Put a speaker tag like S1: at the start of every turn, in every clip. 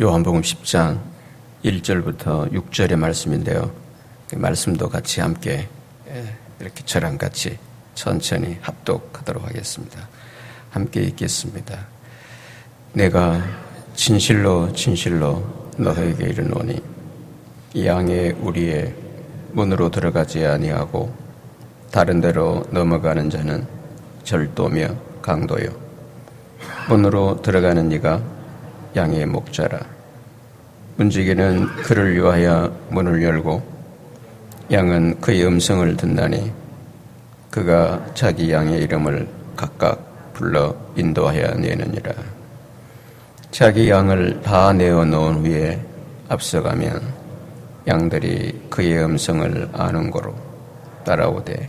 S1: 요한복음 10장 1절부터 6절의 말씀인데요. 말씀도 같이 함께 이렇게 저랑 같이 천천히 합독하도록 하겠습니다. 함께 읽겠습니다. 내가 진실로 진실로 너희에게 이르노니 양의 우리의 문으로 들어가지 아니하고 다른 데로 넘어가는 자는 절도며 강도요 문으로 들어가는 이가 양의 목자라. 문지기는 그를 위하여 문을 열고 양은 그의 음성을 듣나니 그가 자기 양의 이름을 각각 불러 인도하여 내느니라. 자기 양을 다 내어 놓은 후에 앞서가면 양들이 그의 음성을 아는 고로 따라오되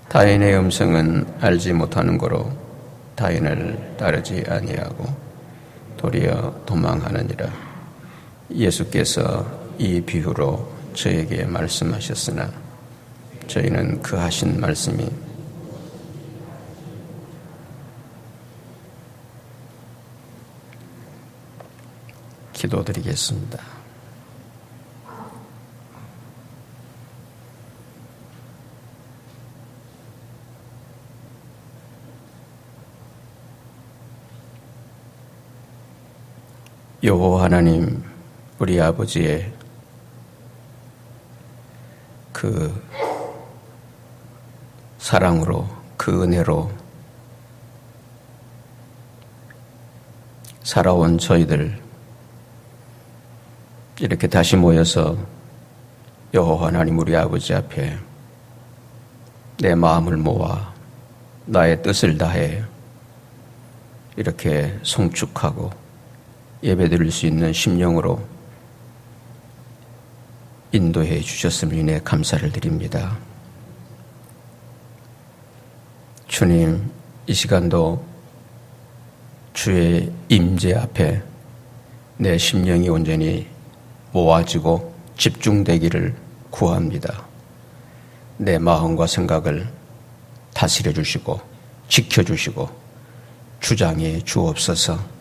S1: 타인의 음성은 알지 못하는 고로 타인을 따르지 아니하고 도리어 도망하느니라. 예수께서 이 비유로 저에게 말씀하셨으나 저희는 그 하신 말씀이 기도드리겠습니다. 여호와 하나님, 우리 아버지의 그 사랑으로, 그 은혜로 살아온 저희들 이렇게 다시 모여서 여호와 하나님 우리 아버지 앞에 내 마음을 모아 나의 뜻을 다해 이렇게 송축하고 예배드릴 수 있는 심령으로 인도해 주셨음을 인해 감사를 드립니다. 주님, 이 시간도 주의 임재 앞에 내 심령이 온전히 모아지고 집중되기를 구합니다. 내 마음과 생각을 다스려 주시고 지켜주시고 주장해 주옵소서.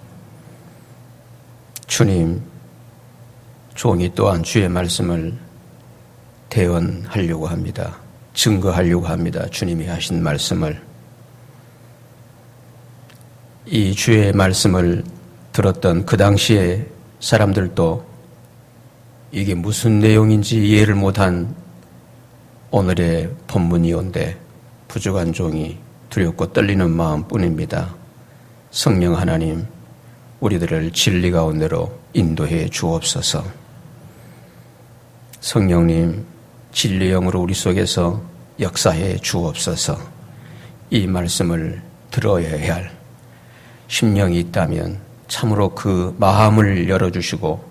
S1: 주님, 종이 또한 주의 말씀을 대언하려고 합니다. 증거하려고 합니다. 주님이 하신 말씀을. 이 주의 말씀을 들었던 그 당시에 사람들도 이게 무슨 내용인지 이해를 못한 오늘의 본문이온데 부족한 종이 두렵고 떨리는 마음뿐입니다. 성령 하나님, 우리들을 진리 가운데로 인도해 주옵소서. 성령님, 진리의 영으로 우리 속에서 역사해 주옵소서. 이 말씀을 들어야 할 심령이 있다면 참으로 그 마음을 열어주시고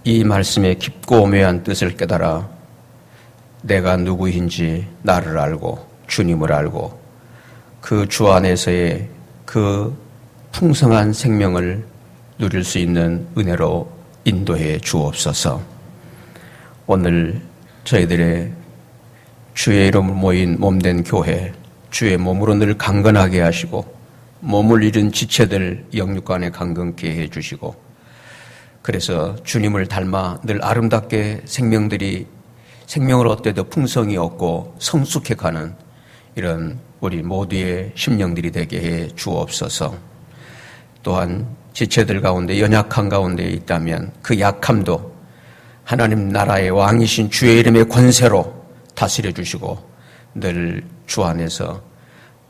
S1: 이 말씀의 깊고 오묘한 뜻을 깨달아 내가 누구인지 나를 알고 주님을 알고 그 주 안에서의 그 풍성한 생명을 누릴 수 있는 은혜로 인도해 주옵소서. 오늘 저희들의 주의 이름으로 모인 몸된 교회, 주의 몸으로 늘 강건하게 하시고 몸을 잃은 지체들 영육간에 강건케 해 주시고 그래서 주님을 닮아 늘 아름답게 생명을 얻되 더 풍성히 얻고 성숙해 가는 이런 우리 모두의 심령들이 되게 해 주옵소서. 또한 지체들 가운데 연약한 가운데 있다면 그 약함도 하나님 나라의 왕이신 주의 이름의 권세로 다스려 주시고 늘 주 안에서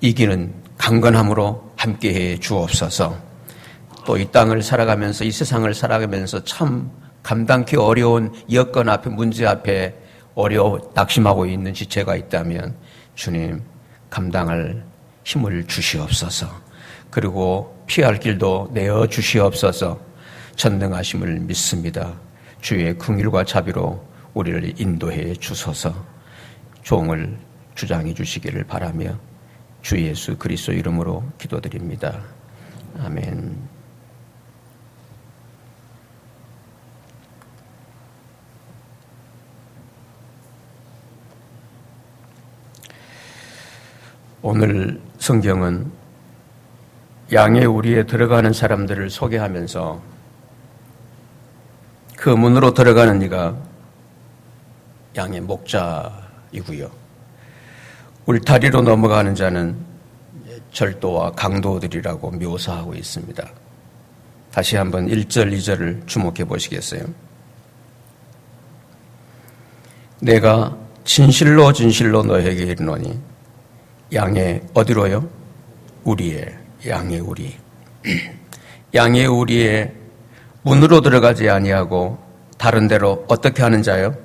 S1: 이기는 강건함으로 함께해 주옵소서. 또 이 땅을 살아가면서 이 세상을 살아가면서 참 감당하기 어려운 여건 앞에 문제 앞에 낙심하고 있는 지체가 있다면 주님 감당할 힘을 주시옵소서. 그리고 피할 길도 내어 주시옵소서. 전능하심을 믿습니다. 주의 긍휼과 자비로 우리를 인도해 주소서. 종을 주장해 주시기를 바라며 주 예수 그리스도 이름으로 기도드립니다. 아멘. 오늘 성경은 양의 우리에 들어가는 사람들을 소개하면서 그 문으로 들어가는 이가 양의 목자이고요. 울타리로 넘어가는 자는 절도와 강도들이라고 묘사하고 있습니다. 다시 한번 1절, 2절을 주목해 보시겠어요? 내가 진실로 진실로 너에게 이르노니 양의 어디로요? 우리의 양의 우리. 양의 우리의 문으로 들어가지 아니하고 다른 데로 어떻게 하는 자요?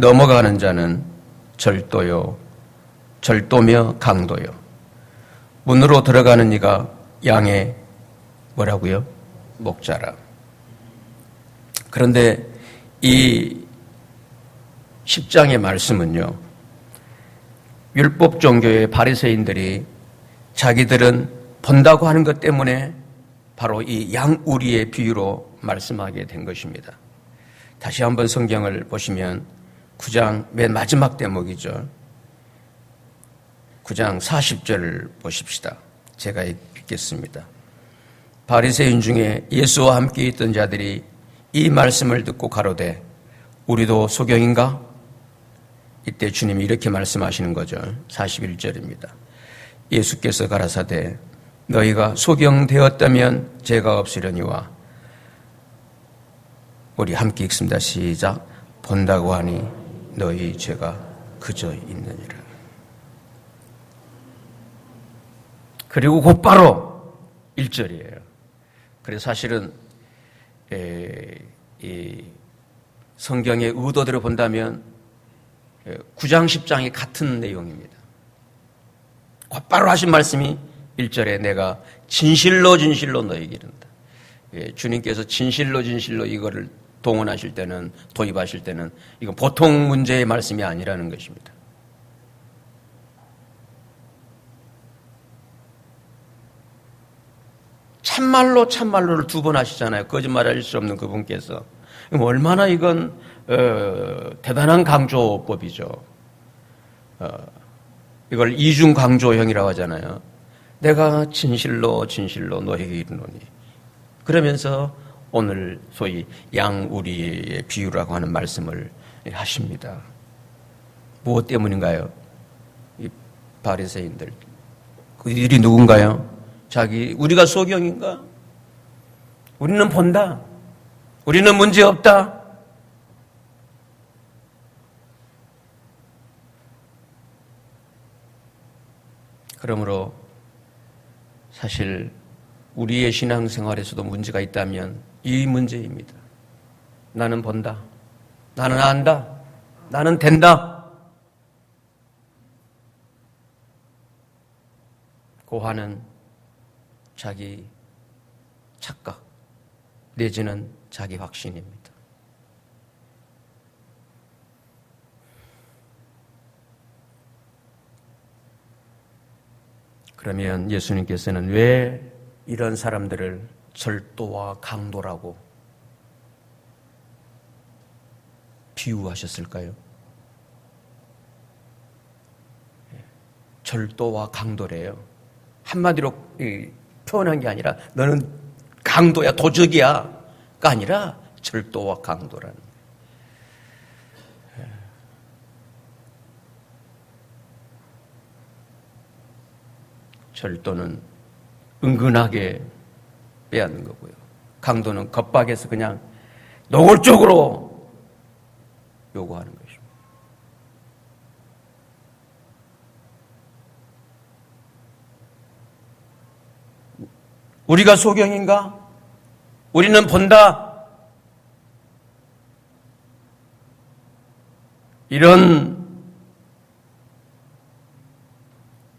S1: 넘어가는 자는 절도요, 절도며 강도요. 문으로 들어가는 이가 양의 뭐라고요? 목자라. 그런데 이 10장의 말씀은요, 율법 종교의 바리새인들이 자기들은 본다고 하는 것 때문에 바로 이 양우리의 비유로 말씀하게 된 것입니다. 다시 한번 성경을 보시면 9장 맨 마지막 대목이죠. 9장 40절을 보십시다. 제가 읽겠습니다. 바리새인 중에 예수와 함께 있던 자들이 이 말씀을 듣고 가로되 우리도 소경인가? 이때 주님이 이렇게 말씀하시는 거죠. 41절입니다. 예수께서 가라사대 너희가 소경되었다면 죄가 없으려니와 우리 함께 읽습니다. 시작. 본다고 하니 너희 죄가 그저 있느니라. 그리고 곧바로 1절이에요. 그래서 사실은 이 성경의 의도대로 본다면 9장 10장이 같은 내용입니다. 곧바로 하신 말씀이 1절에 내가 진실로 진실로 너에게 이른다. 주님께서 진실로 진실로 이거를 동원하실 때는, 도입하실 때는 이건 보통 문제의 말씀이 아니라는 것입니다. 참말로 참말로를 2번 하시잖아요. 거짓말할 수 없는 그분께서. 얼마나 이건 대단한 강조법이죠. 이걸 이중 강조형이라고 하잖아요. 내가 진실로 진실로 너에게 이르노니. 그러면서 오늘 소위 양우리의 비유라고 하는 말씀을 하십니다. 무엇 때문인가요? 이 바리새인들. 그들이 누군가요? 우리가 소경인가? 우리는 본다. 우리는 문제 없다. 그러므로 사실 우리의 신앙생활에서도 문제가 있다면 이 문제입니다. 나는 본다. 나는 안다. 나는 된다. 고하는 자기 착각 내지는 자기 확신입니다. 그러면 예수님께서는 왜 이런 사람들을 절도와 강도라고 비유하셨을까요? 절도와 강도래요. 한마디로 표현한 게 아니라 너는 강도야, 도적이야가 아니라 절도와 강도라는 거예요. 절도는 은근하게 빼앗는 거고요. 강도는 겁박에서 그냥 노골적으로 요구하는 것입니다. 우리가 소경인가? 우리는 본다. 이런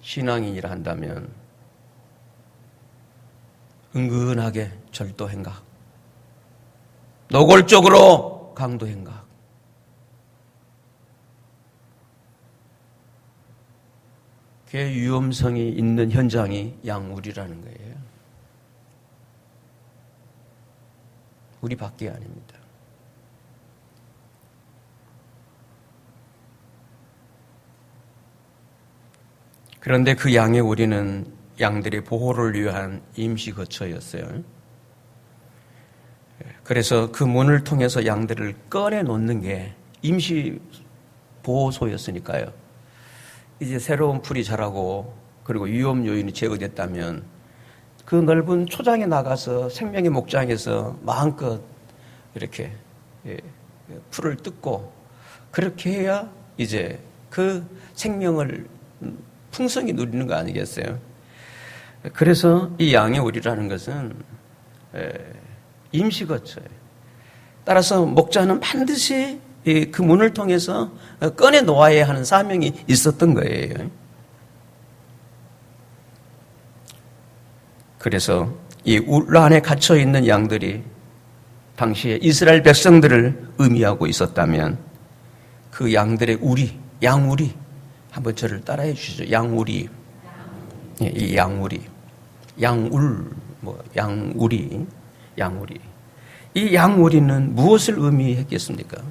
S1: 신앙인이라 한다면 은근하게 절도 행각, 노골적으로 강도 행각, 그 위험성이 있는 현장이 양우리라는 거예요. 우리밖에 아닙니다. 그런데 그 양의 우리는 양들의 보호를 위한 임시 거처였어요. 그래서 그 문을 통해서 양들을 꺼내 놓는 게 임시 보호소였으니까요. 이제 새로운 풀이 자라고 그리고 위험 요인이 제거됐다면 그 넓은 초장에 나가서 생명의 목장에서 마음껏 이렇게 풀을 뜯고 그렇게 해야 이제 그 생명을 풍성히 누리는 거 아니겠어요? 그래서 이 양의 오리라는 것은 임시거처예요. 따라서 목자는 반드시 그 문을 통해서 꺼내 놓아야 하는 사명이 있었던 거예요. 그래서 이 울 안에 갇혀 있는 양들이 당시에 이스라엘 백성들을 의미하고 있었다면 그 양들의 우리, 양우리 한번 저를 따라해 주시죠. 양우리, 이 양우리, 양울, 양우리, 양우리. 이 양우리는 무엇을 의미했겠습니까?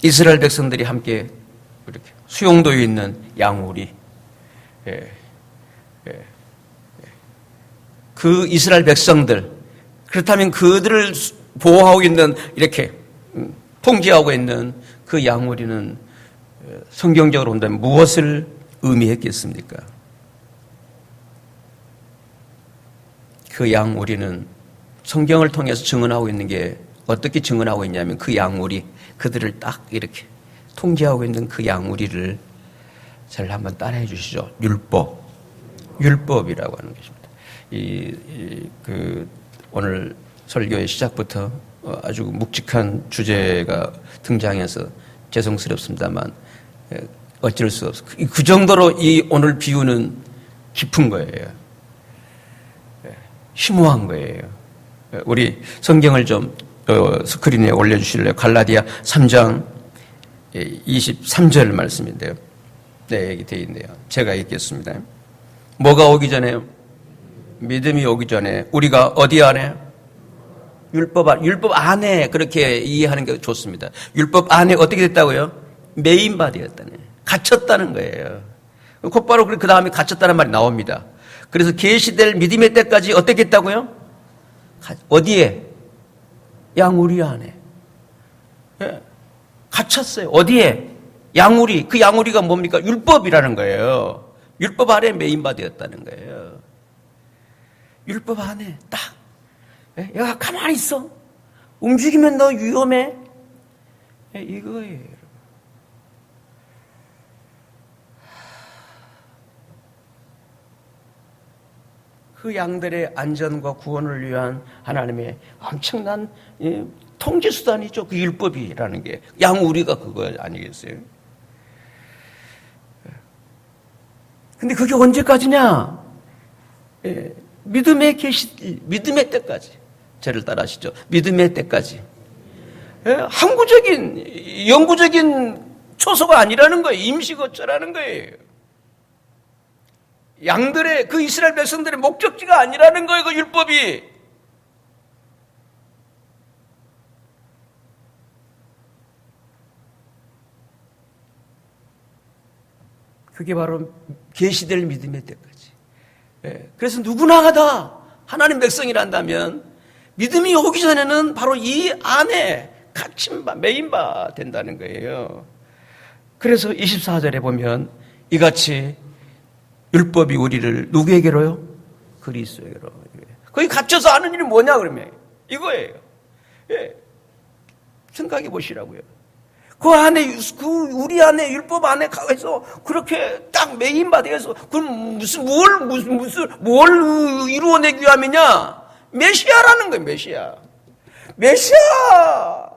S1: 이스라엘 백성들이 함께 이렇게 수용도에 있는 양우리, 그 이스라엘 백성들, 그렇다면 그들을 보호하고 있는 이렇게 통제하고 있는 그 양우리는 성경적으로 본다면 무엇을 의미했겠습니까? 그 양우리는 성경을 통해서 증언하고 있는 게 어떻게 증언하고 있냐면 그 양우리, 그들을 딱 이렇게 통제하고 있는 그 양우리를 저를 한번 따라해 주시죠. 율법이라고 하는 것입니다. 오늘 설교의 시작부터 아주 묵직한 주제가 등장해서 죄송스럽습니다만 어쩔 수 없어. 그 정도로 이 오늘 비유는 깊은 거예요. 심오한 거예요. 우리 성경을 좀 스크린에 올려주실래요? 갈라디아 3장 23절 말씀인데요. 네, 여기 되어 있네요. 제가 읽겠습니다. 뭐가 오기 전에? 믿음이 오기 전에 우리가 어디 안에? 율법 안에 그렇게 이해하는 게 좋습니다. 율법 안에 어떻게 됐다고요? 매인바 되었다네. 갇혔다는 거예요. 곧바로 그 다음에 갇혔다는 말이 나옵니다. 그래서 계시될 믿음의 때까지 어떻게 했다고요? 어디에? 양우리 안에. 갇혔어요. 어디에? 양우리. 그 양우리가 뭡니까? 율법이라는 거예요. 율법 안에 매인바 되었다는 거예요. 율법 안에 딱. 야, 가만히 있어. 움직이면 너 위험해. 이거예요. 그 양들의 안전과 구원을 위한 하나님의 엄청난 통제 수단이죠. 그 율법이라는 게. 양우리가 그거 아니겠어요? 근데 그게 언제까지냐? 믿음의 때까지. 저를 따라하시죠. 믿음의 때까지. 항구적인, 영구적인 초소가 아니라는 거예요. 임시거처라는 거예요. 양들의, 그 이스라엘 백성들의 목적지가 아니라는 거예요. 그 율법이. 그게 바로 계시될 믿음의 때까지. 그래서 누구나 다 하나님 백성이란다면 믿음이 오기 전에는 바로 이 안에 갇힌 바, 매인 바 된다는 거예요. 그래서 24절에 보면 이같이 율법이 우리를 누구에게로요? 그리스도에게로. 거기 갇혀서 하는 일이 뭐냐 그러면 이거예요. 생각해 보시라고요. 그 안에, 우리 안에, 율법 안에 가서 그렇게 딱 매인바 되어서, 그럼 뭘 이루어내기 위함이냐? 메시아라는 거예요, 메시아. 메시아!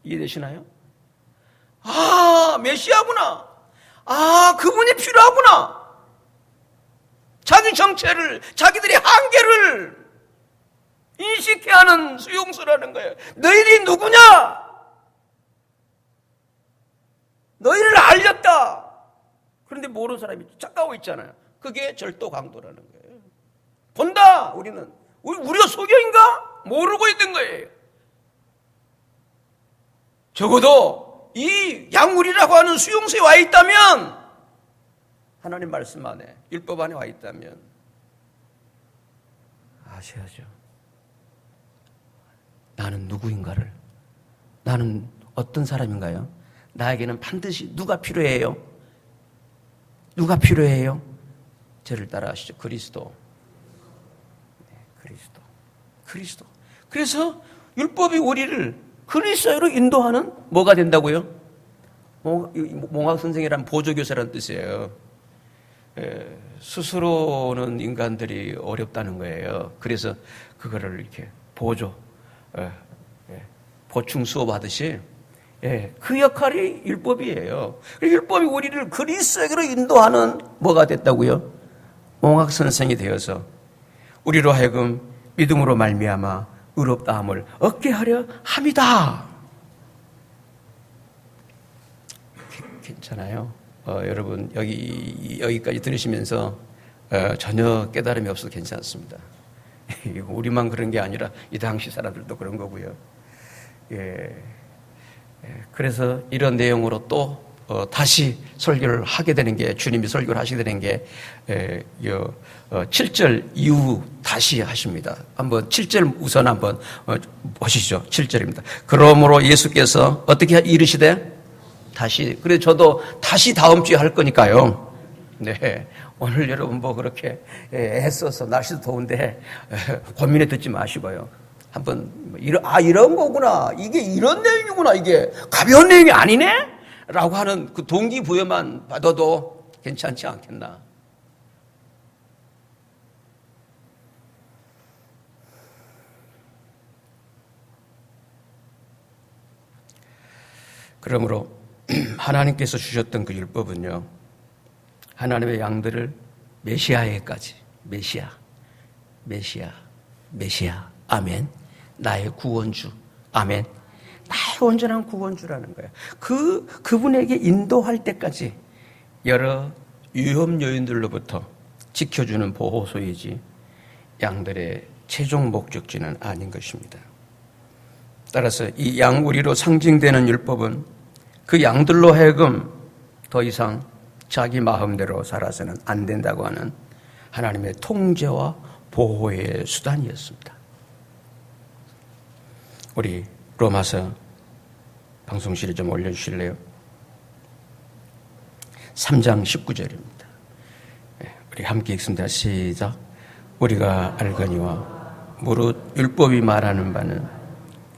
S1: 이해되시나요? 아, 메시아구나. 아, 그분이 필요하구나. 자기 정체를, 자기들의 한계를 인식해야 하는 수용소라는 거예요. 너희들이 누구냐? 너희를 알렸다. 그런데 모르는 사람이 착각하고 있잖아요. 그게 절도 강도라는 거예요. 본다, 우리는. 우리가 소경인가? 모르고 있는 거예요. 적어도 이 양물이라고 하는 수용소에 와 있다면 하나님 말씀 안에, 율법 안에 와 있다면 아셔야죠. 나는 누구인가를, 나는 어떤 사람인가요? 나에게는 반드시 누가 필요해요? 누가 필요해요? 저를 따라하시죠. 그리스도. 네, 그리스도. 그래서 율법이 우리를 그리스도로 인도하는 뭐가 된다고요? 몽학 선생이란 보조교사라는 뜻이에요. 스스로는 인간들이 어렵다는 거예요. 그래서 그거를 이렇게 보충 수업하듯이 그 역할이 율법이에요. 율법이 우리를 그리스도에게로 인도하는 뭐가 됐다고요? 몽학 선생이 되어서 우리로 하여금 믿음으로 말미암아 의롭다함을 얻게 하려 함이다. 괜찮아요. 여러분 여기까지 들으시면서 전혀 깨달음이 없어도 괜찮습니다. 우리만 그런 게 아니라 이 당시 사람들도 그런 거고요. 그래서 이런 내용으로 또 다시 설교를 하게 되는 게, 주님이 설교를 하시게 되는 게 7절 이후 다시 하십니다. 한번 7절 우선 한번 보시죠. 7절입니다. 그러므로 예수께서 어떻게 이르시되 다시, 그래 저도 다시 다음 주에 할 거니까요. 네, 오늘 여러분 뭐 그렇게 애써서 날씨도 더운데 고민해 듣지 마시고요. 한번 이런 거구나, 이게 이런 내용이구나, 이게 가벼운 내용이 아니네? 라고 하는 그 동기부여만 받아도 괜찮지 않겠나. 그러므로 하나님께서 주셨던 그 율법은요, 하나님의 양들을 메시아에까지, 메시아, 아멘, 나의 구원주, 아멘, 나의 온전한 구원주라는 거예요. 그분에게 인도할 때까지 여러 위험 요인들로부터 지켜주는 보호소이지 양들의 최종 목적지는 아닌 것입니다. 따라서 이 양우리로 상징되는 율법은 그 양들로 하여금 더 이상 자기 마음대로 살아서는 안 된다고 하는 하나님의 통제와 보호의 수단이었습니다. 우리 로마서 방송실에 좀 올려주실래요? 3장 19절입니다. 우리 함께 읽습니다. 시작. 우리가 알거니와 무릇 율법이 말하는 바는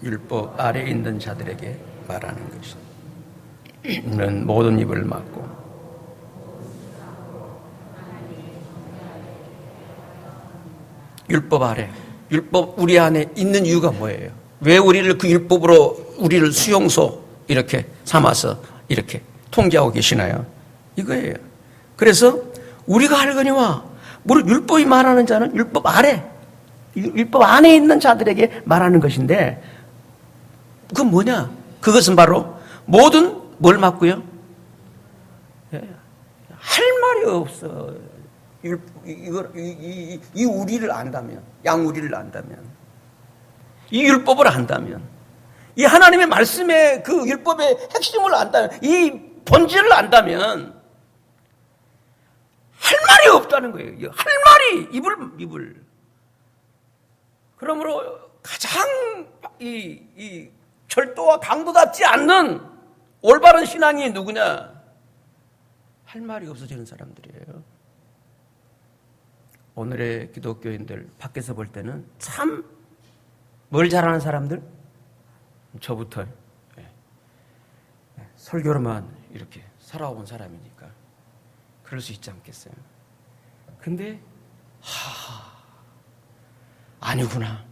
S1: 율법 아래에 있는 자들에게 말하는 것이다. 이는 모든 입을 막고 율법 아래, 율법 우리 안에 있는 이유가 뭐예요? 왜 우리를 그 율법으로 우리를 수용소 이렇게 삼아서 이렇게 통제하고 계시나요? 이거예요. 그래서 우리가 알거니와 무릇 율법이 말하는 자는 율법 아래, 율법 안에 있는 자들에게 말하는 것인데, 그건 뭐냐? 그것은 바로 모든 뭘 막고요? 할 말이 없어. 이 우리를 안다면, 양우리를 안다면, 이 율법을 안다면, 이 하나님의 말씀의 그 율법의 핵심을 안다면, 이 본질을 안다면 할 말이 없다는 거예요. 할 말이 입을. 그러므로 가장 이 철도와 강도답지 않는 올바른 신앙이 누구냐? 할 말이 없어지는 사람들이에요. 오늘의 기독교인들 밖에서 볼 때는 참 뭘 잘하는 사람들? 저부터 설교로만 이렇게 살아온 사람이니까 그럴 수 있지 않겠어요? 근데 아니구나.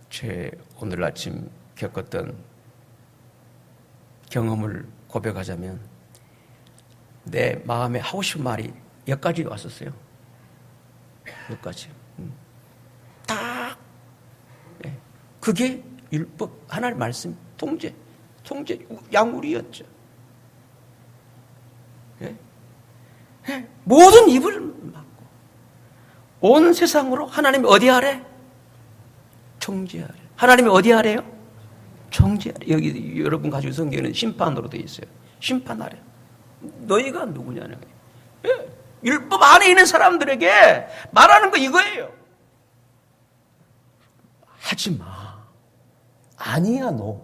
S1: 제 오늘 아침 겪었던 경험을 고백하자면 내 마음에 하고 싶은 말이 여기까지 왔었어요. 여기까지. 딱. 그게 율법, 하나님 말씀, 통제, 양우리였죠. 모든 입을 막고 온 세상으로 하나님이 어디 아래? 정죄하래. 하나님이 어디 하래요? 정죄하래. 여기 여러분 가지고 성경에는 심판으로 되어 있어요. 심판하래. 너희가 누구냐는 거예요. 예. 율법 안에 있는 사람들에게 말하는 거 이거예요. 하지 마. 아니야, 너.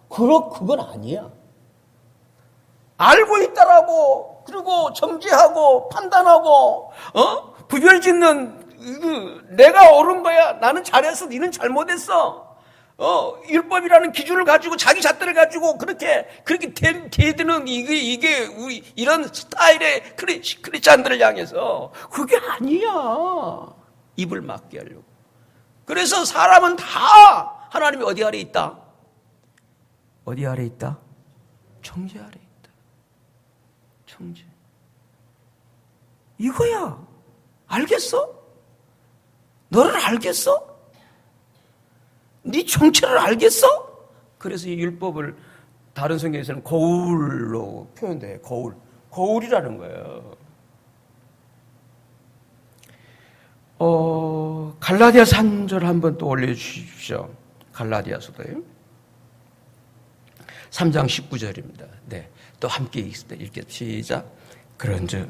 S1: 그건 아니야. 알고 있다라고, 그리고 정죄하고, 판단하고, 부별짓는, 내가 옳은 거야. 나는 잘했어. 너는 잘못했어. 율법이라는 기준을 가지고, 자기 잣대를 가지고, 그렇게 대드는 이게, 우리, 이런 스타일의 크리스찬들을 향해서, 그게 아니야. 입을 막게 하려고. 그래서 사람은 다 하나님이 어디 아래 있다? 어디 아래 있다? 정죄 아래 있다. 정죄. 이거야. 알겠어? 너를 알겠어? 네 정체를 알겠어? 그래서 이 율법을 다른 성경에서는 거울로 표현돼요. 거울이라는 거예요. 갈라디아서 한 절 한번 또 올려주십시오. 갈라디아서도요. 3장 19절입니다. 네, 또 함께 읽겠습니다. 시작. 그런즉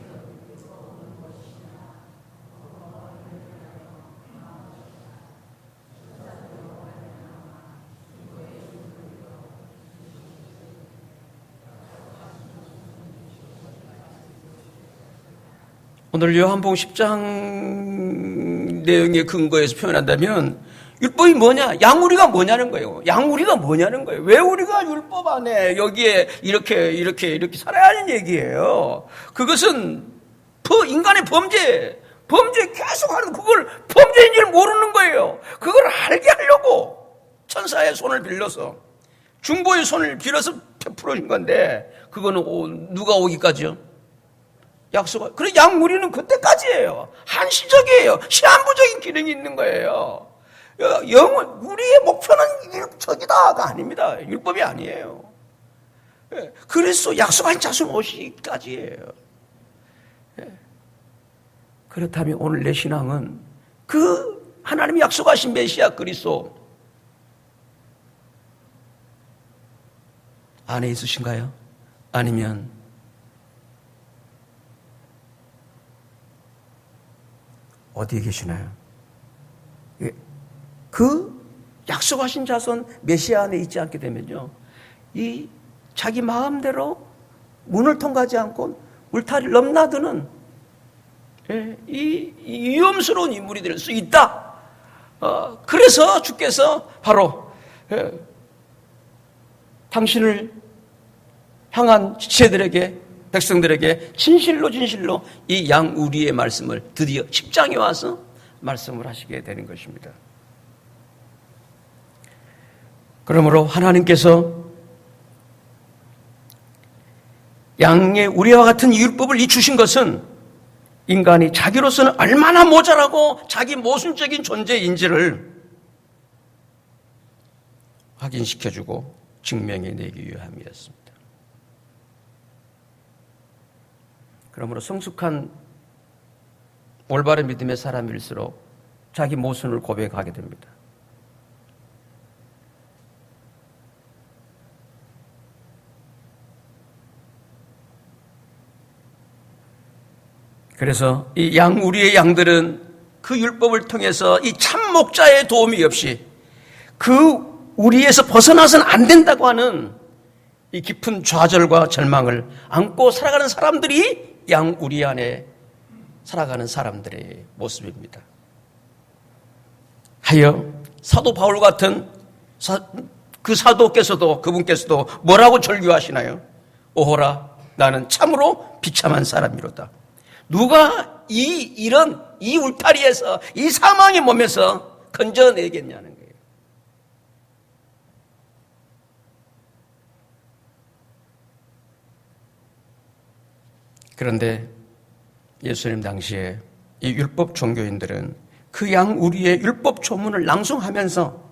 S1: 오늘 요한복음 10장 내용의 근거에서 표현한다면 율법이 뭐냐? 양우리가 뭐냐는 거예요. 양우리가 뭐냐는 거예요. 왜 우리가 율법 안에 여기에 이렇게 살아야 하는 얘기예요. 그것은 인간의 범죄 계속 하는 그걸 범죄인 줄 모르는 거예요. 그걸 알게 하려고 천사의 손을 빌려서 중보의 손을 빌어서 베풀어진 건데 그거는 누가 오기까지요? 약속을. 그래 양우리는 그때까지예요. 한시적이에요. 시한부적인 기능이 있는 거예요. 우리의 목표는 저기다가 아닙니다. 율법이 아니에요. 그리스도 약속한 자손 오시기까지예요. 그렇다면 오늘 내 신앙은 그 하나님이 약속하신 메시아 그리스도 안에 있으신가요? 아니면 어디에 계시나요? 그 약속하신 자손 메시아 안에 있지 않게 되면요, 이 자기 마음대로 문을 통과하지 않고 울타리를 넘나드는 이 위험스러운 인물이 될 수 있다. 그래서 주께서 바로 당신을 향한 지체들에게 백성들에게 진실로 이 양우리의 말씀을 드디어 10장에 와서 말씀을 하시게 되는 것입니다. 그러므로 하나님께서 양의 우리와 같은 율법을 주신 것은 인간이 자기로서는 얼마나 모자라고 자기 모순적인 존재인지를 확인시켜주고 증명해내기 위함이었습니다. 그러므로 성숙한 올바른 믿음의 사람일수록 자기 모순을 고백하게 됩니다. 그래서 이 우리의 양들은 그 율법을 통해서 이 참 목자의 도움이 없이 그 우리에서 벗어나서는 안 된다고 하는 이 깊은 좌절과 절망을 안고 살아가는 사람들이 우리 안에 살아가는 사람들의 모습입니다. 하여 사도 바울 같은 그 사도께서도 그분께서도 뭐라고 절규하시나요? 오호라 나는 참으로 비참한 사람이로다. 누가 이 울타리에서 이 사망의 몸에서 건져내겠냐는 거예요. 그런데 예수님 당시에 이 율법 종교인들은 그 우리의 율법 조문을 낭송하면서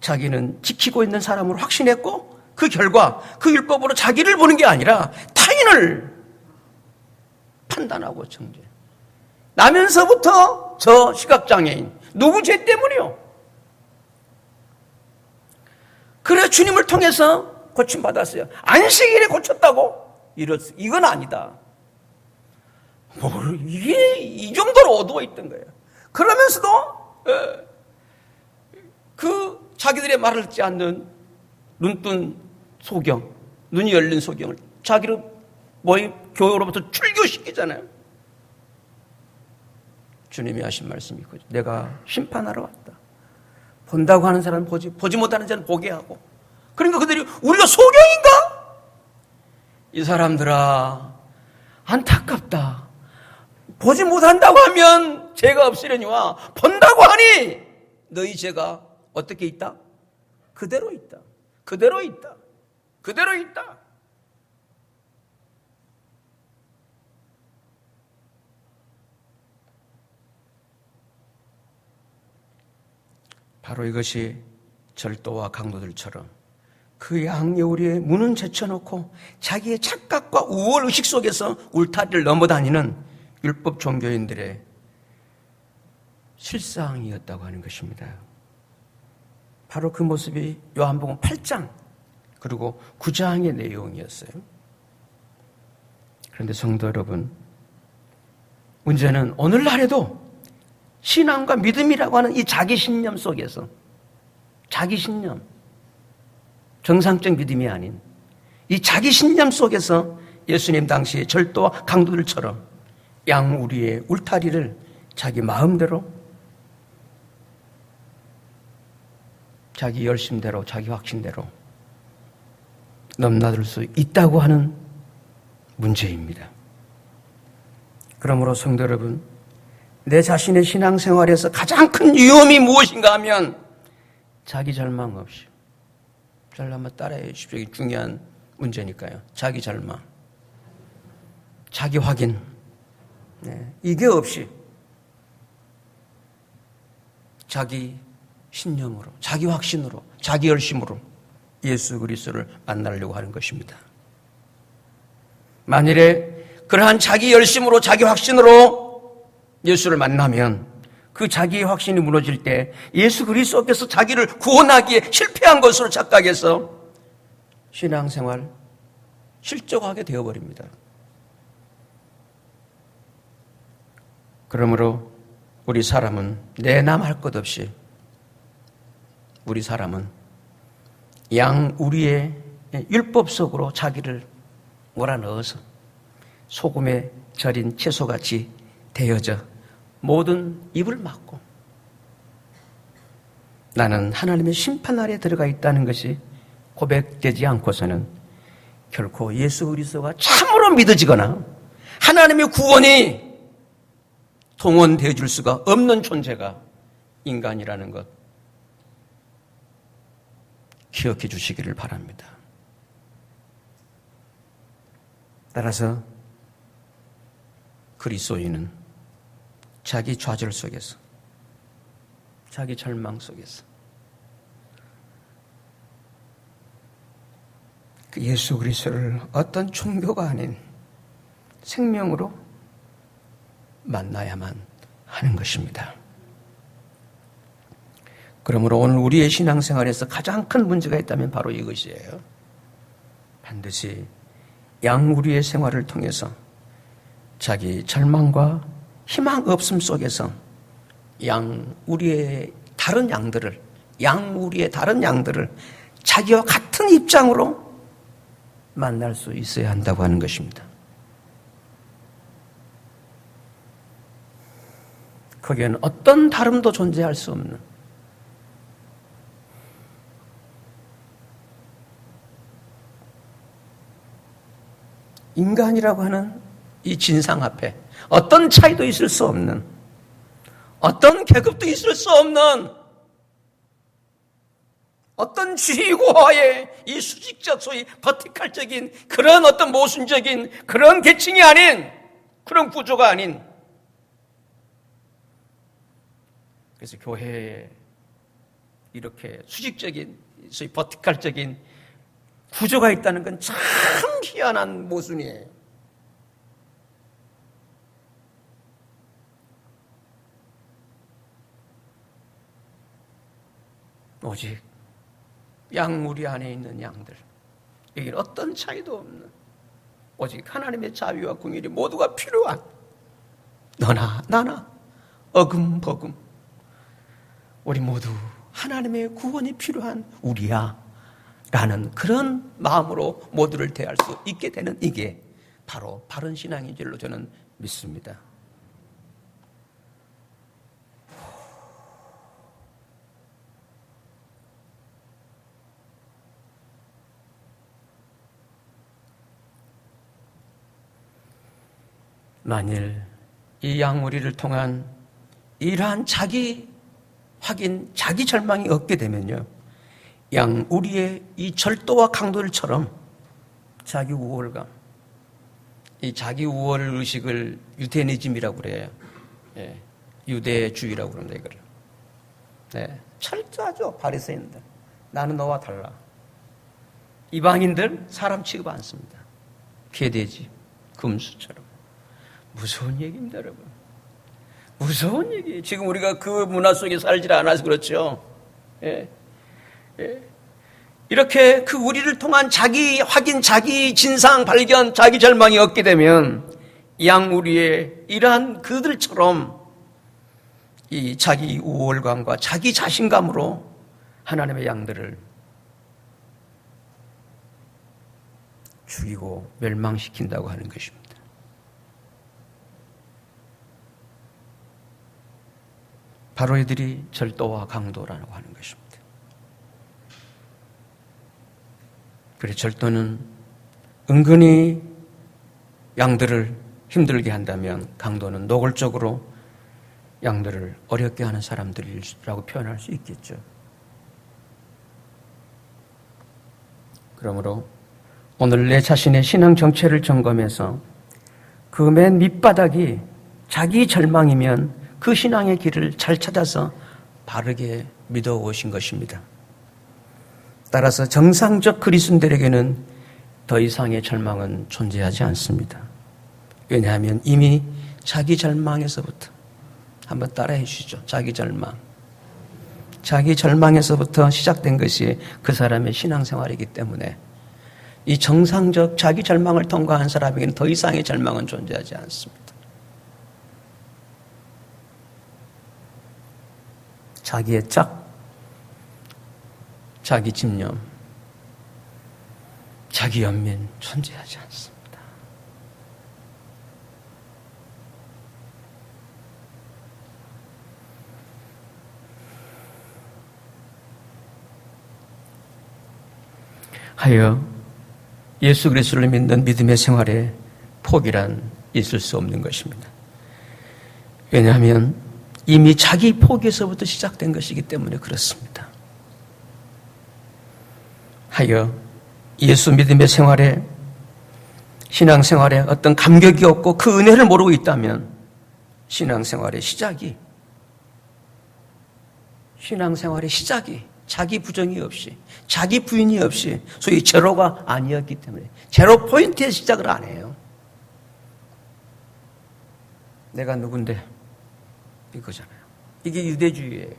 S1: 자기는 지키고 있는 사람으로 확신했고 그 결과 그 율법으로 자기를 보는 게 아니라 타인을 판단하고 정죄. 나면서부터 저 시각장애인 누구 죄 때문이요? 그래 주님을 통해서 고침받았어요. 안식일에 고쳤다고? 이건 아니다. 이게 이 정도로 어두워 있던 거예요. 그러면서도 그 자기들의 말을 듣지 않는 눈뜬 소경, 눈이 열린 소경을 자기를 교회로부터 출교시키잖아요. 주님이 하신 말씀이 있거든요. 내가 심판하러 왔다. 본다고 하는 사람은 보지 못하는 자는 보게 하고. 그러니까 그들이 우리가 소경인가? 이 사람들아 안타깝다. 보지 못한다고 하면 죄가 없으려니와 본다고 하니 너희 죄가 어떻게 있다? 그대로 있다. 그대로 있다. 그대로 있다. 바로 이것이 절도와 강도들처럼 그 양여우리에 문은 제쳐놓고 자기의 착각과 우월의식 속에서 울타리를 넘어다니는 율법 종교인들의 실상이었다고 하는 것입니다. 바로 그 모습이 요한복음 8장 그리고 9장의 내용이었어요. 그런데 성도 여러분, 문제는 오늘날에도 신앙과 믿음이라고 하는 이 자기 신념 속에서 자기 신념, 정상적 믿음이 아닌 이 자기 신념 속에서 예수님 당시의 절도와 강도들처럼 양우리의 울타리를 자기 마음대로 자기 열심대로 자기 확신대로 넘나들 수 있다고 하는 문제입니다. 그러므로 성도 여러분, 내 자신의 신앙생활에서 가장 큰 위험이 무엇인가 하면 자기 절망 없이, 잘 한번 따라해 주십시오. 이게 중요한 문제니까요. 자기 절망, 자기 확인, 이게 없이 자기 신념으로, 자기 확신으로, 자기 열심으로 예수 그리스도를 만나려고 하는 것입니다. 만일에 그러한 자기 열심으로, 자기 확신으로 예수를 만나면 그 자기의 확신이 무너질 때 예수 그리스도께서 자기를 구원하기에 실패한 것으로 착각해서 신앙생활 실족하게 되어버립니다. 그러므로 우리 사람은 내남할 것 없이 우리 사람은 양우리의 율법 속으로 자기를 몰아넣어서 소금에 절인 채소같이 되어져 모든 입을 막고 나는 하나님의 심판 아래 들어가 있다는 것이 고백되지 않고서는 결코 예수 그리스도가 참으로 믿어지거나 하나님의 구원이 동원되어 줄 수가 없는 존재가 인간이라는 것 기억해 주시기를 바랍니다. 따라서 그리스도인은 자기 좌절 속에서, 자기 절망 속에서 그 예수 그리스도를 어떤 종교가 아닌 생명으로 만나야만 하는 것입니다. 그러므로 오늘 우리의 신앙생활에서 가장 큰 문제가 있다면 바로 이것이에요. 반드시 양우리의 생활을 통해서 자기 절망과 희망 없음 속에서 양우리의 다른 양들을 자기와 같은 입장으로 만날 수 있어야 한다고 하는 것입니다. 거기에는 어떤 다름도 존재할 수 없는 인간이라고 하는 이 진상 앞에 어떤 차이도 있을 수 없는, 어떤 계급도 있을 수 없는, 어떤 지위고하의 이 수직적 소위 버티칼적인 그런 어떤 모순적인 그런 계층이 아닌, 그런 구조가 아닌, 그래서 교회에 이렇게 수직적인 소위 버티칼적인 구조가 있다는 건 참 희한한 모순이에요. 오직 양무리 안에 있는 양들, 여기는 어떤 차이도 없는 오직 하나님의 자비와 긍휼이 모두가 필요한 너나 나나 어금버금 우리 모두 하나님의 구원이 필요한 우리야 라는 그런 마음으로 모두를 대할 수 있게 되는 이게 바로 바른 신앙인 줄로 저는 믿습니다. 만일 이 양무리를 통한 이러한 자기 확인, 자기 절망이 없게 되면요, 양우리의 이 절도와 강도들처럼 자기 우월감, 이 자기 우월 의식을 유대니즘이라고 그래요. 예, 유대주의라고 그럽니다, 이거를. 네, 철저하죠, 바리새인들. 나는 너와 달라. 이방인들 사람 취급 않습니다. 개돼지, 금수처럼. 무서운 얘기입니다, 여러분. 무서운 얘기. 지금 우리가 그 문화 속에 살지 않아서 그렇죠. 예. 예. 이렇게 그 우리를 통한 자기 확인, 자기 진상 발견, 자기 절망이 없게 되면 양우리의 이러한 그들처럼 이 자기 우월감과 자기 자신감으로 하나님의 양들을 죽이고 멸망시킨다고 하는 것입니다. 바로 이들이 절도와 강도라고 하는 것입니다. 그래서 절도는 은근히 양들을 힘들게 한다면 강도는 노골적으로 양들을 어렵게 하는 사람들이라고 표현할 수 있겠죠. 그러므로 오늘 내 자신의 신앙 정체를 점검해서 그 맨 밑바닥이 자기 절망이면 그 신앙의 길을 잘 찾아서 바르게 믿어오신 것입니다. 따라서 정상적 그리스도인들에게는 더 이상의 절망은 존재하지 않습니다. 왜냐하면 이미 자기 절망에서부터 한번 따라해 주시죠. 자기 절망에서부터 시작된 것이 그 사람의 신앙생활이기 때문에 이 정상적 자기 절망을 통과한 사람에게는 더 이상의 절망은 존재하지 않습니다. 자기의 짝, 자기 집념, 자기 연민 존재하지 않습니다. 하여 예수 그리스도를 믿는 믿음의 생활에 포기란 있을 수 없는 것입니다. 왜냐하면 이미 자기 포기에서부터 시작된 것이기 때문에 그렇습니다. 하여 예수 믿음의 생활에, 신앙생활에 어떤 감격이 없고 그 은혜를 모르고 있다면 신앙생활의 시작이 자기 부정이 없이, 자기 부인이 없이 소위 제로가 아니었기 때문에 제로 포인트에 시작을 안 해요. 내가 누군데? 이거잖아요. 이게 유대주의예요.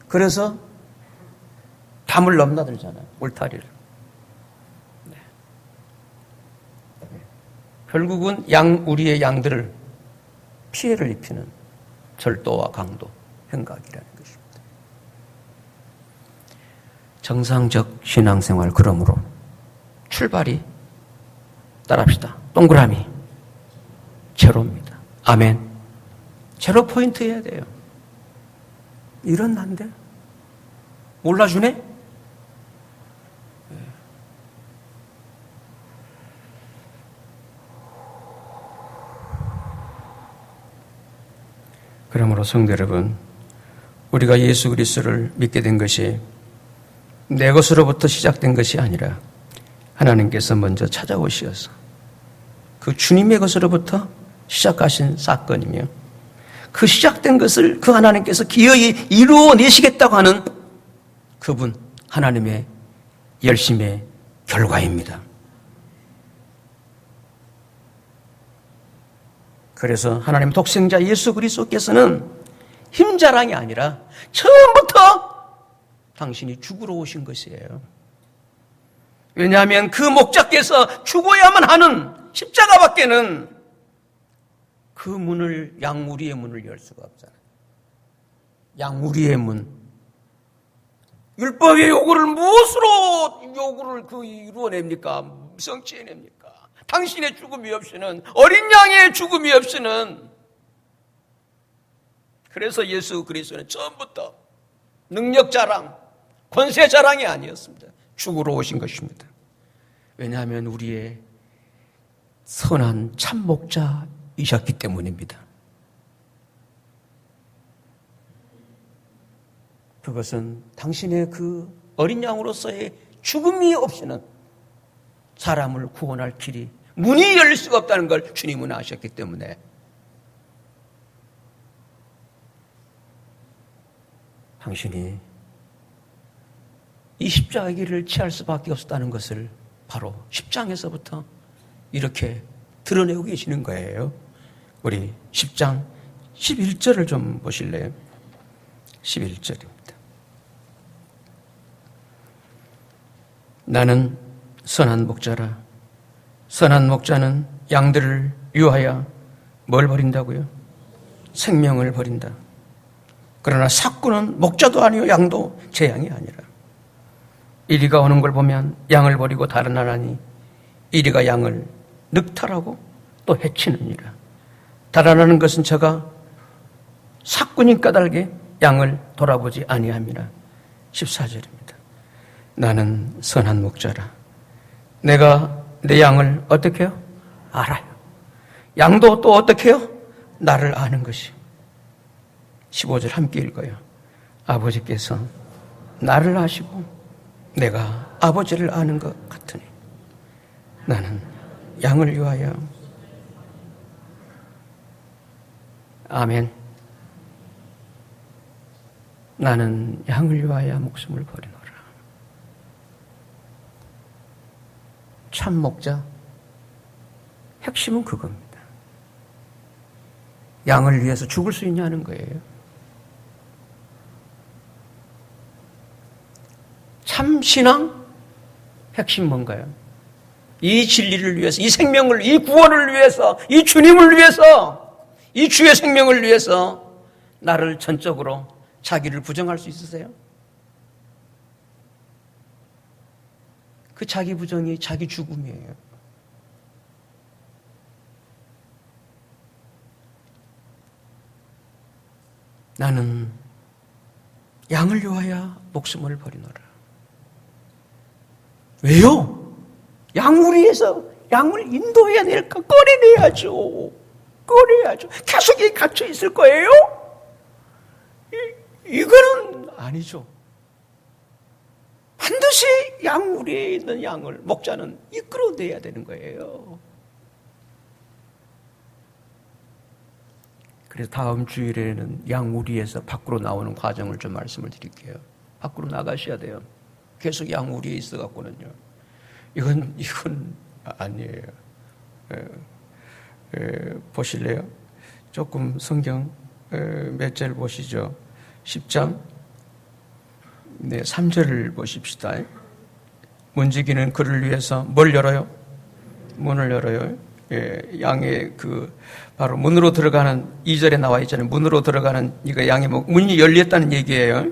S1: 그래서 담을 넘나들잖아요. 울타리를. 네. 결국은 우리의 양들을 피해를 입히는 절도와 강도, 행각이라는 것입니다. 정상적 신앙생활, 그러므로 출발이 따라합시다. 동그라미 제로입니다. 아멘. 제로 포인트 해야 돼요. 이런 난데 몰라주네? 그러므로 성도 여러분, 우리가 예수 그리스도를 믿게 된 것이 내 것으로부터 시작된 것이 아니라 하나님께서 먼저 찾아오시어서 그 주님의 것으로부터 시작하신 사건이며 그 시작된 것을 그 하나님께서 기어이 이루어내시겠다고 하는 그분 하나님의 열심의 결과입니다. 그래서 하나님 독생자 예수 그리스도께서는 힘자랑이 아니라 처음부터 당신이 죽으러 오신 것이에요. 왜냐하면 그 목자께서 죽어야만 하는 십자가밖에는 그 문을, 양무리의 문을 열 수가 없잖아요. 양무리의 문. 율법의 요구를 무엇으로 요구를 이루어냅니까? 성취해냅니까? 당신의 죽음이 없이는, 어린 양의 죽음이 없이는. 그래서 예수 그리스도는 처음부터 능력 자랑, 권세 자랑이 아니었습니다. 죽으러 오신 것입니다. 왜냐하면 우리의 선한 참 목자이셨기 때문입니다. 그것은 당신의 그 어린 양으로서의 죽음이 없이는 사람을 구원할 길이, 문이 열릴 수가 없다는 걸 주님은 아셨기 때문에 당신이 이 십자가의 길을 취할 수밖에 없었다는 것을 바로 10장에서부터 이렇게 드러내고 계시는 거예요. 우리 10장 11절을 좀 보실래요? 11절입니다. 나는 선한 목자라. 선한 목자는 양들을 위하여 뭘 버린다고요? 생명을 버린다. 그러나 삭구는 목자도 아니요 양도 제 양이 아니라. 이리가 오는 걸 보면 양을 버리고 다른 하나니 이리가 양을 늑탈하고 또 해치느니라. 달아나는 것은 저가 삭군이 까닭에 양을 돌아보지 아니함이라. 14절입니다. 나는 선한 목자라. 내가 내 양을 어떻게 해요? 알아요. 양도 또 어떻게 해요? 나를 아는 것이. 15절 함께 읽어요. 아버지께서 나를 아시고 내가 아버지를 아는 것 같으니 나는 양을 위하여. 아멘. 나는 양을 위하여 목숨을 버리노라. 참 목자, 핵심은 그겁니다. 양을 위해서 죽을 수 있냐는 거예요. 참 신앙, 핵심 뭔가요? 이 진리를 위해서, 이 생명을, 이 구원을 위해서, 이 주님을 위해서, 이 주의 생명을 위해서 나를 전적으로 자기를 부정할 수 있으세요? 그 자기 부정이 자기 죽음이에요. 나는 양을 위하여 목숨을 버리노라. 왜요? 양무리에서 양을 인도해야 될까? 꺼내내야죠. 꺼내야죠. 계속 이 갇혀 있을 거예요? 이거는 아니죠. 반드시 양무리에 있는 양을 목자는 이끌어내야 되는 거예요. 그래서 다음 주일에는 양무리에서 밖으로 나오는 과정을 좀 말씀을 드릴게요. 밖으로 나가셔야 돼요. 계속 양무리에 있어갖고는요. 이건 아니에요. 보실래요? 조금 성경 몇 절 보시죠. 10장 3절을 보십시다. 문지기는 그를 위해서 뭘 열어요? 문을 열어요. 양의 바로 문으로 들어가는 2절에 나와 있잖아요. 문으로 들어가는 이거 양의 문이 열렸다는 얘기예요.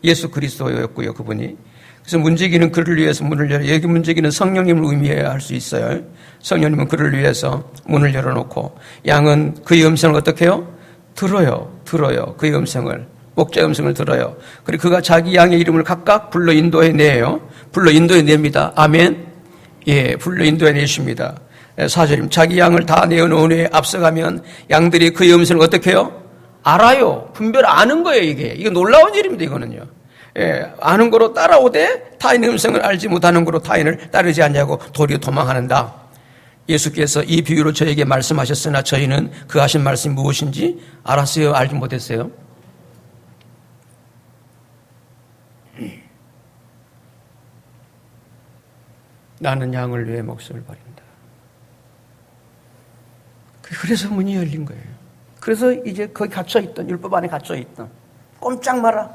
S1: 예수 그리스도였고요, 그분이. 그래서 문지기는 그를 위해서 문을 열어. 여기 문지기는 성령님을 의미해야 할 수 있어요. 성령님은 그를 위해서 문을 열어놓고 양은 그의 음성을 어떻게 해요? 들어요. 그의 음성을. 목자의 음성을 들어요. 그리고 그가 자기 양의 이름을 각각 불러 인도해내요. 불러 인도해냅니다. 아멘. 예, 불러 인도해내십니다. 4절입니다. 자기 양을 다 내어놓은 후에 앞서가면 양들이 그의 음성을 어떻게 해요? 알아요. 분별 아는 거예요, 이게. 이거 놀라운 일입니다, 이거는요. 예, 아는 거로 따라오되 타인의 음성을 알지 못하는 거로 타인을 따르지 않냐고 도리어 도망하는다. 예수께서 이 비유로 저에게 말씀하셨으나 저희는 그 하신 말씀이 무엇인지 알았어요? 알지 못했어요? 나는 양을 위해 목숨을 버린다. 그래서 문이 열린 거예요. 그래서 이제 거기 갇혀있던, 율법 안에 갇혀있던, 꼼짝 마라.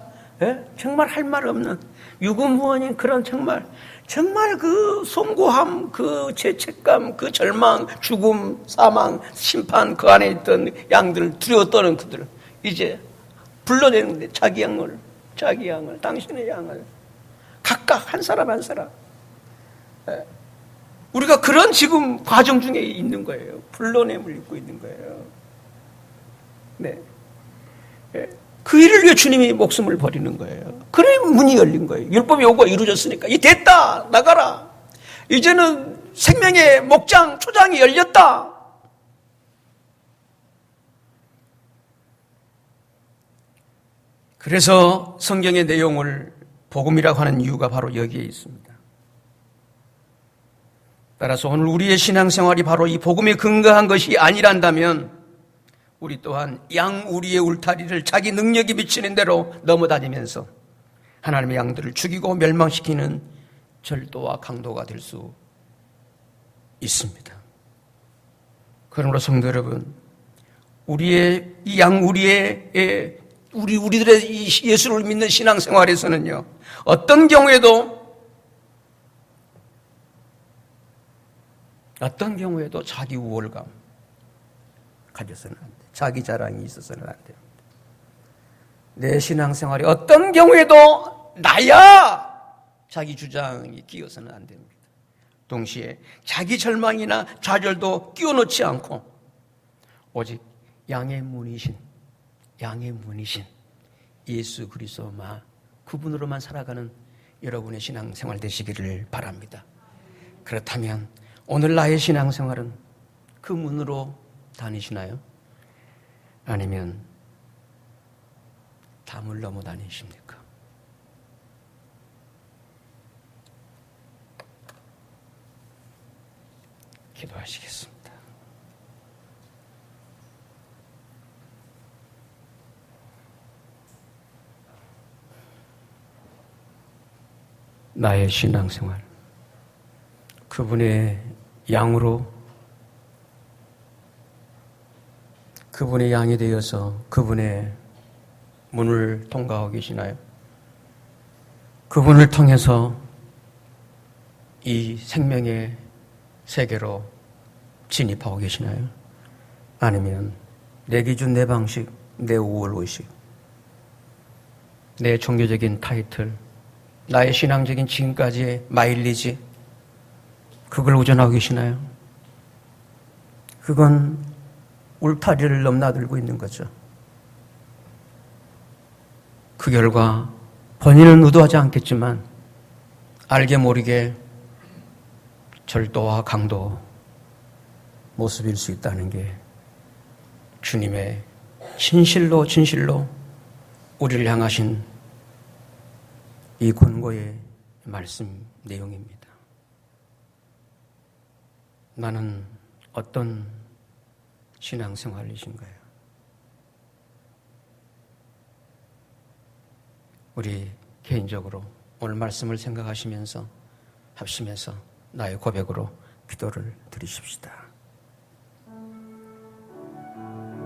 S1: 정말 할 말 없는 유구무원인 그런 정말 그 송구함, 그 죄책감, 그 절망, 죽음, 사망, 심판 그 안에 있던 양들을 두려워 떠는 그들을 이제 불러내는데 자기 양을 당신의 양을 각각 한 사람 한 사람 우리가 그런 지금 과정 중에 있는 거예요. 불러냄을 입고 있는 거예요. 네. 그 일을 위해 주님이 목숨을 버리는 거예요. 그래 문이 열린 거예요. 율법의 요구가 이루어졌으니까 이 됐다 나가라. 이제는 생명의 목장 초장이 열렸다. 그래서 성경의 내용을 복음이라고 하는 이유가 바로 여기에 있습니다. 따라서 오늘 우리의 신앙생활이 바로 이 복음에 근거한 것이 아니란다면 우리 또한 양 우리의 울타리를 자기 능력이 비치는 대로 넘어다니면서 하나님의 양들을 죽이고 멸망시키는 절도와 강도가 될 수 있습니다. 그러므로 성도 여러분, 우리의 이 양 우리들의 이 예수를 믿는 신앙생활에서는요, 어떤 경우에도 자기 우월감 가져서는 안 돼. 자기 자랑이 있어서는 안 돼요. 내 신앙생활이 어떤 경우에도 나야 자기 주장이 끼어서는 안 됩니다. 동시에 자기 절망이나 좌절도 끼워놓지 않고 오직 양의 문이신 예수 그리스도만 그분으로만 살아가는 여러분의 신앙생활 되시기를 바랍니다. 그렇다면 오늘 나의 신앙생활은 그 문으로 다니시나요? 아니면 담을 넘어 다니십니까? 기도하시겠습니다. 나의 신앙생활, 그분의 양으로 그분의 양이 되어서 그분의 문을 통과하고 계시나요? 그분을 통해서 이 생명의 세계로 진입하고 계시나요? 아니면 내 기준, 내 방식, 내 우월의식, 내 종교적인 타이틀, 나의 신앙적인 지금까지의 마일리지, 그걸 의존하고 계시나요? 그건 울타리를 넘나들고 있는 거죠. 그 결과 본인은 의도하지 않겠지만 알게 모르게 절도와 강도 모습일 수 있다는 게 주님의 진실로 우리를 향하신 이 권고의 말씀 내용입니다. 나는 어떤 신앙생활이신가요? 우리 개인적으로 오늘 말씀을 생각하시면서 합심해서 나의 고백으로 기도를 드리십시다.